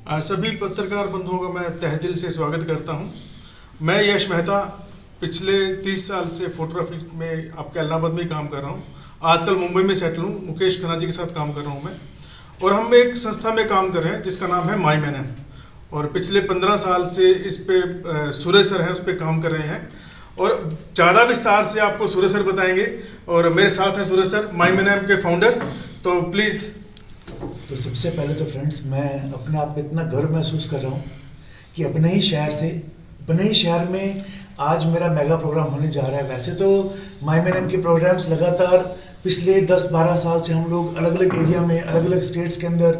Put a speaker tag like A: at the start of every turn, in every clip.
A: सभी पत्रकार बंधुओं का मैं तहे दिल से स्वागत करता हूं। मैं यश मेहता पिछले 30 साल से फोटोग्राफी में आपके इलाहाबाद में ही काम कर रहा हूं। आजकल मुंबई में सेटल हूं, मुकेश खन्ना जी के साथ काम कर रहा हूं मैं। और हम एक संस्था में काम कर रहे हैं जिसका नाम है माईमेनम, और पिछले 15 साल से इस पे सुरेश सर हैं उस पर काम कर रहे हैं। और ज़्यादा विस्तार से आपको सुरेश सर बताएंगे, और मेरे साथ हैं सुरेश सर, माईमेनम के फाउंडर। तो प्लीज़।
B: तो सबसे पहले तो फ्रेंड्स, मैं अपने आप में इतना गर्व महसूस कर रहा हूँ कि अपने ही शहर में आज मेरा मेगा प्रोग्राम होने जा रहा है। वैसे तो माईमेनम के प्रोग्राम्स लगातार पिछले 10-12 साल से हम लोग अलग अलग एरिया में, अलग अलग स्टेट्स के अंदर,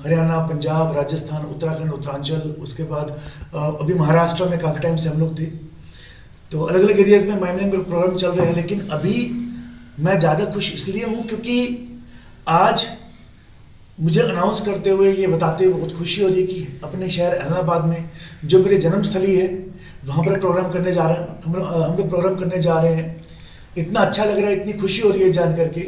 B: हरियाणा, पंजाब, राजस्थान, उत्तराखंड, उत्तरांचल, उसके बाद अभी महाराष्ट्र में काफ़ी टाइम से हम लोग थे। तो अलग अलग एरियाज़ में माईमेनम के प्रोग्राम चल रहे हैं। लेकिन अभी मैं ज़्यादा खुश इसलिए हूँ क्योंकि आज मुझे अनाउंस करते हुए, ये बताते हुए बहुत खुशी हो रही है कि अपने शहर इलाहाबाद में, जो मेरे जन्मस्थली है, वहाँ पर प्रोग्राम करने जा रहे हैं। हम लोग प्रोग्राम करने जा रहे हैं। इतना अच्छा लग रहा है, इतनी खुशी हो रही है जान करके।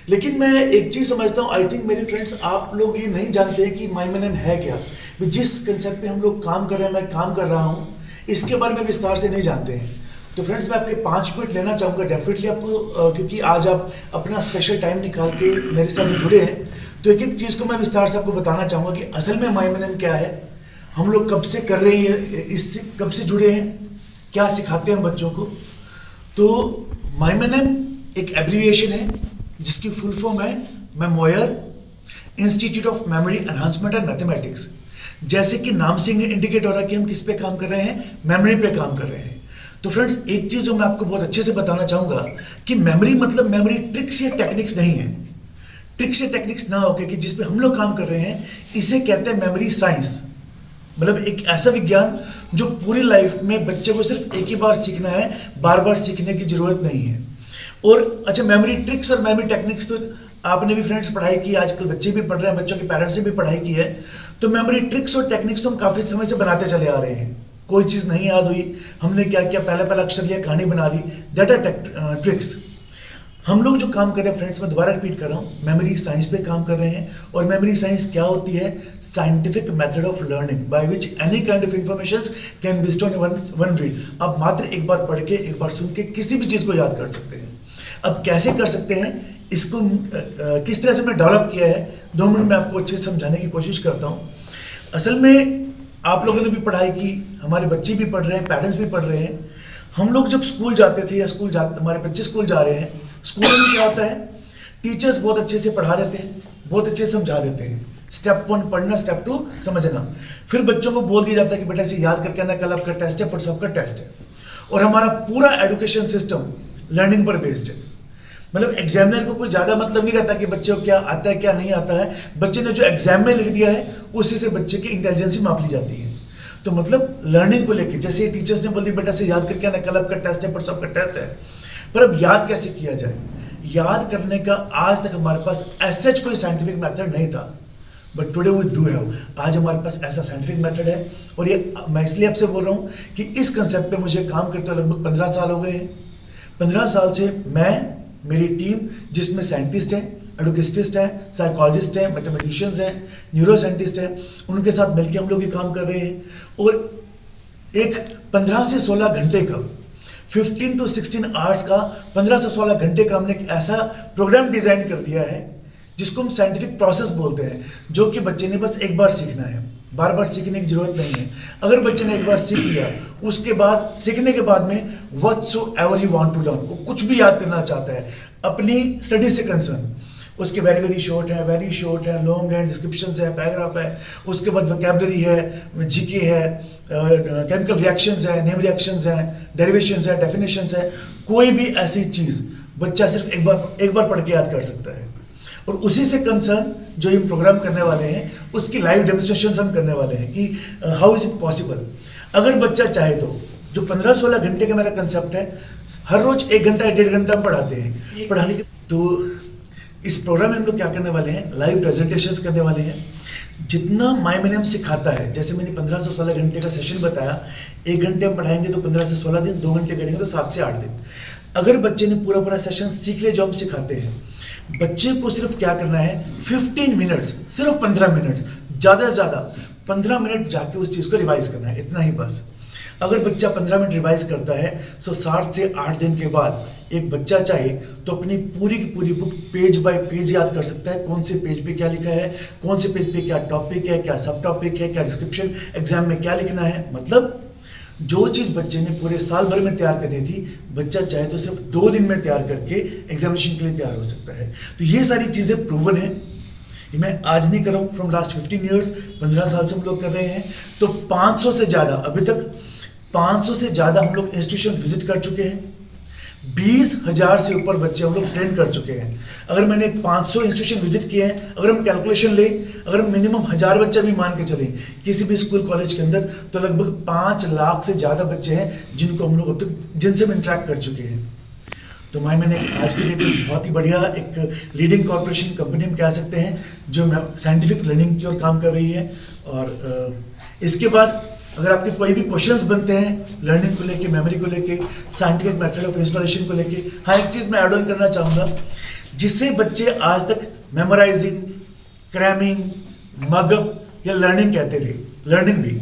B: लेकिन मैं एक चीज़ समझता हूँ, आई थिंक मेरे फ्रेंड्स, आप लोग ये नहीं जानते कि माईमेनम है क्या। जिस कंसेप्ट पे हम लोग काम कर रहे हैं, मैं काम कर रहा हूँ, इसके बारे में विस्तार से नहीं जानते हैं। तो फ्रेंड्स, मैं आपके 5 मिनट लेना चाहूँगा डेफिनेटली आपको, क्योंकि आज आप अपना स्पेशल टाइम निकाल के मेरे साथ जुड़े हैं। तो एक एक चीज़ को मैं विस्तार से आपको बताना चाहूँगा कि असल में माईमेनम क्या है, हम लोग कब से कर रहे हैं, इससे कब से जुड़े हैं, क्या सिखाते हैं हम बच्चों को। तो माईमेनम एक एब्रीविएशन है जिसकी फुल फॉर्म है memoir institute of memory enhancement and mathematics. जैसे कि नाम से इंडिकेट हो रहा है कि हम किस पे काम कर रहे हैं, मेमोरी पे काम कर रहे हैं। तो फ्रेंड्स, एक चीज़ जो मैं आपको बहुत अच्छे से बताना चाहूँगा कि मेमोरी मतलब मेमोरी ट्रिक्स या टेक्निक्स नहीं है। ट्रिक्स या टेक्निक्स ना होकर कि जिस पे हम लोग काम कर रहे हैं, इसे कहते हैं मेमोरी साइंस। मतलब एक ऐसा विज्ञान जो पूरी लाइफ में बच्चे को सिर्फ एक ही बार सीखना है, बार बार सीखने की जरूरत नहीं है। और अच्छा, मेमोरी ट्रिक्स और मेमोरी टेक्निक्स तो आपने भी फ्रेंड्स पढ़ाई की, आजकल बच्चे भी पढ़ रहे हैं, बच्चों के पेरेंट्स ने भी पढ़ाई की है। तो मेमोरी ट्रिक्स और टेक्निक्स तो हम काफ़ी समय से बनाते चले आ रहे हैं। कोई चीज़ नहीं याद हुई, हमने क्या किया, पहला अक्षर लिया, कहानी बना ली, दैट आर ट्रिक्स। हम लोग जो काम कर रहे हैं फ्रेंड्स, मैं दोबारा रिपीट कर रहा हूँ, मेमोरी साइंस पे काम कर रहे हैं। और मेमोरी साइंस क्या होती है? Scientific method of learning by which any kind of information can be stored in one read. आप मात्र एक बार पढ़ के, एक बार सुन के किसी भी चीज़ को याद कर सकते हैं। अब कैसे कर सकते हैं, इसको किस तरह से हमने डेवलप किया है, 2 मिनट में आपको अच्छे से समझाने की कोशिश करता हूँ। असल में आप लोगों ने भी पढ़ाई की, हमारे बच्चे भी पढ़ रहे हैं, पेरेंट्स भी पढ़ रहे हैं। हम लोग जब स्कूल जाते थे या हमारे बच्चे स्कूल जा रहे हैं, स्कूल में क्या होता है, टीचर्स बहुत अच्छे से पढ़ा देते हैं, बहुत अच्छे से समझा देते हैं। स्टेप 1 पढ़ना, स्टेप 2 समझना। फिर बच्चों को बोल दिया जाता है कि बेटा इसे याद करके आना, कल आपका टेस्ट है, परसों आपका टेस्ट है। और हमारा पूरा एजुकेशन सिस्टम लर्निंग पर बेस्ड है। मतलब एग्जामिनर को कोई ज़्यादा मतलब नहीं रहता कि बच्चे को क्या आता है, क्या नहीं आता है। बच्चे ने जो एग्जाम में लिख दिया है, उसी से बच्चे की इंटेलिजेंसी माप ली जाती है। तो मतलब लर्निंग को लेकर, जैसे टीचर्स ने बोल दिया बेटा से याद करके आना, कल आपका टेस्ट है, परसों आपका टेस्ट है। पर अब याद कैसे किया जाए? याद करने का आज तक हमारे पास ऐसा कोई साइंटिफिक मेथड नहीं था, but today we do have. आज हमारे पास ऐसा साइंटिफिक मेथड है। और ये मैं इसलिए आपसे बोल रहा हूँ कि इस कंसेप्ट पे मुझे काम करते हुए लगभग 15 साल हो गए हैं। 15 साल से मैं, मेरी टीम, जिसमें साइंटिस्ट हैं, एडुकेटिस्ट हैं, साइकोलॉजिस्ट हैं, मैथमेटिशियंस हैं, न्यूरो साइंटिस्ट हैं, उनके साथ मिलकर हम लोग ये काम कर रहे हैं। और एक 15 से 16 घंटे का, 15 to 16 आवर्स का, 15 से 16 घंटे का हमने एक ऐसा प्रोग्राम डिजाइन कर दिया है जिसको हम साइंटिफिक प्रोसेस बोलते हैं, जो कि बच्चे ने बस एक बार सीखना है, बार बार सीखने की जरूरत नहीं है। अगर बच्चे ने एक बार सीख लिया, उसके बाद सीखने के बाद में whatsoever you want to learn, वो कुछ भी याद करना चाहता है अपनी स्टडी से कंसर्न, उसके वेरी शॉर्ट है, लॉन्ग है, डिस्क्रिप्शन है, पैराग्राफ है, उसके बाद वोकैबुलरी है, जीके है, केमिकल रिएक्शंस है, नेम रिएक्शंस है, डेरिवेशंस है, डेफिनेशंस है, कोई भी ऐसी चीज़ बच्चा सिर्फ एक बार पढ़ के याद कर सकता है। और उसी से कंसर्न जो हम प्रोग्राम करने वाले हैं, उसकी लाइव डेमोन्स्ट्रेशन हम करने वाले हैं कि हाउ इज़ इट पॉसिबल। अगर बच्चा चाहे तो, जो 15-16 घंटे का मेरा कंसेप्ट है, हर रोज 1 घंटा या 1.5 घंटा हम पढ़ाते हैं। पढ़ाने के तो इस प्रोग्राम में हम लोग क्या करने वाले हैं, लाइव प्रेजेंटेशंस करने वाले हैं। जितना माईमेनम सिखाता है, जैसे मैंने 15 से 16 घंटे का सेशन बताया, 1 घंटे हम पढ़ाएंगे तो 15 से 16 दिन, 2 घंटे करेंगे तो 7 से 8 दिन। अगर बच्चे ने पूरा सेशन सीख ले जो हम सिखाते हैं, बच्चे को सिर्फ क्या करना है, 15 मिनट्स, सिर्फ 15 मिनट ज़्यादा से ज़्यादा 15 मिनट जाके उस चीज़ को रिवाइज करना है, इतना ही बस। अगर बच्चा 15 मिनट रिवाइज करता है तो 7 से 8 दिन के बाद एक बच्चा चाहे तो अपनी पूरी की पूरी बुक पेज बाय पेज याद कर सकता है, कौन से पेज पे क्या लिखा है, कौन से पेज पे क्या टॉपिक है, क्या सब टॉपिक है, क्या डिस्क्रिप्शन, एग्जाम में क्या लिखना है। मतलब जो चीज़ बच्चे ने पूरे साल भर में तैयार करनी थी, बच्चा चाहे तो सिर्फ 2 दिन में तैयार करके एग्जामिनेशन के लिए तैयार हो सकता है। तो ये सारी चीज़ें प्रूवन है, ये मैं आज नहीं कर रहा हूँ, फ्रॉम लास्ट 15 ईयर्स, 15 साल से हम लोग कर रहे हैं। तो 500 से ज़्यादा, अभी तक 500 से ज़्यादा हम लोग इंस्टीट्यूशंस विजिट कर चुके हैं, 20,000 से ऊपर बच्चे हम लोग ट्रेन कर चुके हैं। अगर मैंने 500 इंस्टीट्यूशन विजिट किए हैं, अगर हम कैलकुलेशन लें, अगर हम मिनिमम 1000 बच्चा भी मान के चलें किसी भी स्कूल कॉलेज के अंदर, तो लगभग 5 लाख से ज़्यादा बच्चे हैं जिनको हम लोग अब तक, जिनसे हम इंटरेक्ट कर चुके हैं। तो मैंने आज के डेट में बहुत ही बढ़िया एक लीडिंग कॉर्पोरेशन कंपनी हम कह सकते हैं जो साइंटिफिक लर्निंग की ओर काम कर रही है। और इसके बाद अगर आपके कोई भी क्वेश्चंस बनते हैं लर्निंग को लेके, मेमोरी को लेके, साइंटिफिक मेथड ऑफ इंस्टॉलेशन को लेके, हाँ एक चीज़ मैं ऐड ऑन करना चाहूँगा, जिससे बच्चे आज तक मेमोराइजिंग, क्रैमिंग, मगअप या लर्निंग कहते थे, लर्निंग भी,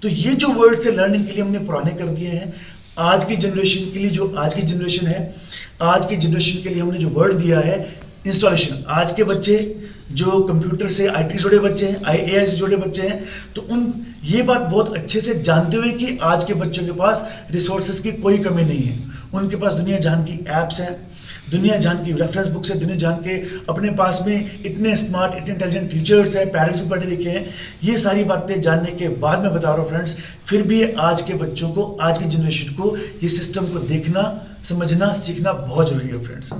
B: तो ये जो वर्ड थे लर्निंग के लिए हमने पुराने कर दिए हैं। आज की जनरेशन के लिए, जो आज की जनरेशन है, आज की जनरेशन के लिए हमने जो वर्ड दिया है इंस्टॉलेशन। आज के बच्चे जो कंप्यूटर से आईटी जुड़े बच्चे हैं, आईएएस से जुड़े बच्चे हैं, तो उन ये बात बहुत अच्छे से जानते हुए कि आज के बच्चों के पास रिसोर्सेज की कोई कमी नहीं है, उनके पास दुनिया जान की ऐप्स हैं, दुनिया जान की रेफरेंस बुक्स है, दुनिया जान के अपने पास में इतने स्मार्ट, इतने इंटेलिजेंट टीचर्स हैं, पेरेंट्स भी पढ़े लिखे हैं। ये सारी बातें जानने के बाद मैं बता रहा हूँ फ्रेंड्स, फिर भी आज के बच्चों को, आज की जनरेशन को ये सिस्टम को देखना, समझना, सीखना बहुत जरूरी है फ्रेंड्स।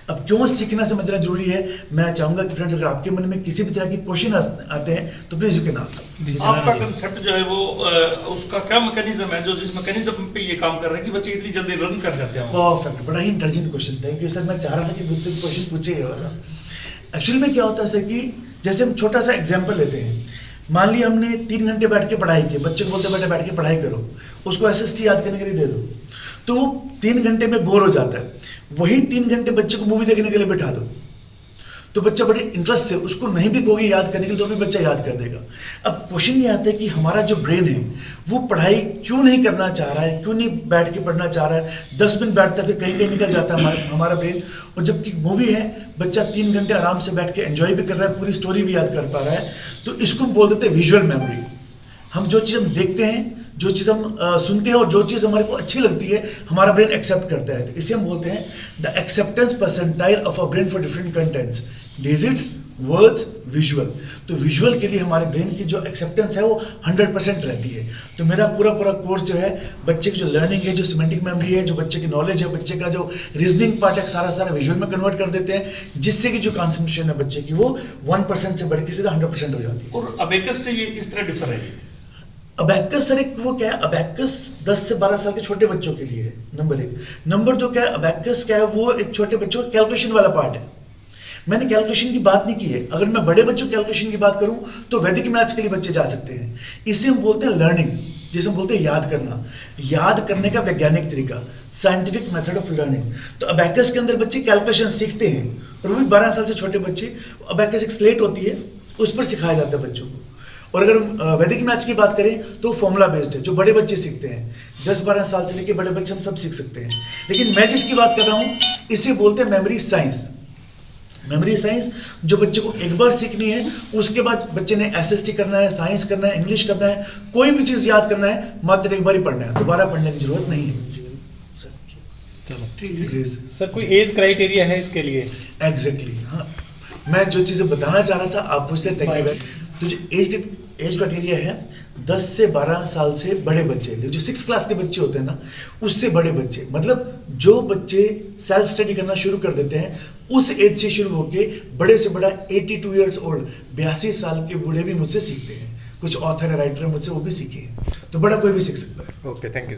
B: अब क्यों सीखना समझना जरूरी है, मैं चाहूंगा कि फ्रेंड्स अगर आपके मन में किसी भी तरह की क्वेश्चन आते हैं तो प्लीज यू कैन आंसर।
C: आपका कंसेप्ट जो है वो उसका क्या मैकेनिज्म है जो जिस मैकेनिज्म पे ये काम कर रहे हैं कि बच्चे इतनी जल्दी लर्न कर जाते हैं?
B: परफेक्ट, बड़ा ही intelligent question, thank you sir. मैं चाह रहा था कि मुझसे क्वेश्चन पूछे ये वाला। एक्चुअली में क्या होता है सर कि जैसे हम छोटा सा एग्जाम्पल लेते हैं, मान लिया हमने 3 घंटे बैठ के पढ़ाई की, बच्चे को बोलते बेटा बैठ के पढ़ाई करो, उसको एसएसटी याद करने के लिए दे दो, तो वो 3 घंटे में बोर हो जाता है। वही 3 घंटे बच्चे को मूवी देखने के लिए बैठा दो, तो बच्चा बड़े इंटरेस्ट से, उसको नहीं भी कहोगे याद करने के लिए तो भी बच्चा याद कर देगा। अब क्वेश्चन ये आता है कि हमारा जो ब्रेन है वो पढ़ाई क्यों नहीं करना चाह रहा है, क्यों नहीं बैठ के पढ़ना चाह रहा है, 10 मिनट बैठता है फिर कहीं कहीं निकल जाता है हमारा ब्रेन। और जबकि मूवी है, बच्चा 3 घंटे आराम से बैठ के एंजॉय भी कर रहा है, पूरी स्टोरी भी याद कर पा रहा है, तो इसको हम बोल देते हैं विजुअल मेमोरी। हम जो चीज़ हम देखते हैं, जो चीज़ हम सुनते हैं और जो चीज़ हमारे को अच्छी लगती है, हमारा ब्रेन एक्सेप्ट करता है, तो इसे हम बोलते हैं the acceptance percentile of a brain for different contents, digits, words, visual. तो विजुअल के लिए हमारे ब्रेन की जो एक्सेप्टेंस है वो 100% रहती है। तो मेरा पूरा कोर्स जो है, बच्चे की जो लर्निंग है, जो सिमेंटिक मेमोरी है, जो बच्चे की नॉलेज है, बच्चे का जो रीजनिंग पार्ट है, सारा विजुअल में कन्वर्ट कर देते हैं, जिससे कि जो कंसंट्रेशन है बच्चे की वो 1% से बढ़ के सीधा 100% हो जाती है।
C: और अबेकस से ये किस तरह डिफर है?
B: अबैकस सर एक वो क्या है, अबैकस 10 से 12 साल के छोटे बच्चों के लिए है, नंबर 1। नंबर 2 क्या है, अबैकस क्या है, वो एक छोटे बच्चों का कैलकुलेशन वाला पार्ट है। मैंने कैलकुलेशन की बात नहीं की है। अगर मैं बड़े बच्चों की कैलकुलेशन की बात करूं तो वैदिक मैथ्स के लिए बच्चे जा सकते हैं। इसे हम बोलते हैं लर्निंग, जिसे हम बोलते हैं याद करना, याद करने का वैज्ञानिक तरीका, साइंटिफिक मेथड ऑफ लर्निंग। तो अबैकस के अंदर बच्चे कैलकुलेशन सीखते हैं, और वो भी 12 साल से छोटे बच्चे। अबैकस एक स्लेट होती है, उस पर सिखाया जाता है बच्चों को। और अगर हम वैदिक मैथ्स की बात करें तो फॉर्मूला बेस्ड है, जो बड़े बच्चे सीखते हैं, 10-12 साल से लेके बड़े बच्चे हम सब सीख सकते हैं। लेकिन मैं जिसकी बात कर रहा हूँ, इसे बोलते हैं मेमोरी साइंस। मेमोरी साइंस जो बच्चे को एक बार सीखनी है, उसके बाद बच्चे ने एसएसटी करना है, साइंस करना है, इंग्लिश करना है, कोई भी चीज़ याद करना है, मात्र एक बार ही पढ़ना है, दोबारा पढ़ने की जरूरत नहीं है।
D: चलो ठीक है सर, कोई एज क्राइटेरिया है इसके लिए?
B: एग्जैक्टली, हाँ, मैं जो चीज़ें बताना चाह रहा था आप पूछते, थैंक यू। तो जो एज क्राइटेरिया है, 10 से 12 साल से बड़े बच्चे, जो 6 क्लास के बच्चे होते हैं ना, उससे बड़े बच्चे, मतलब जो बच्चे सेल्फ स्टडी करना शुरू कर देते हैं, उस एज से शुरू होके बड़े से बड़ा 82 ईयर्स ओल्ड, 82 साल के बूढ़े भी मुझसे सीखते हैं। कुछ ऑथर है, राइटर है मुझसे, वो भी सीखे हैं। तो बड़ा कोई भी सीख सकता है।
D: Okay, thank you.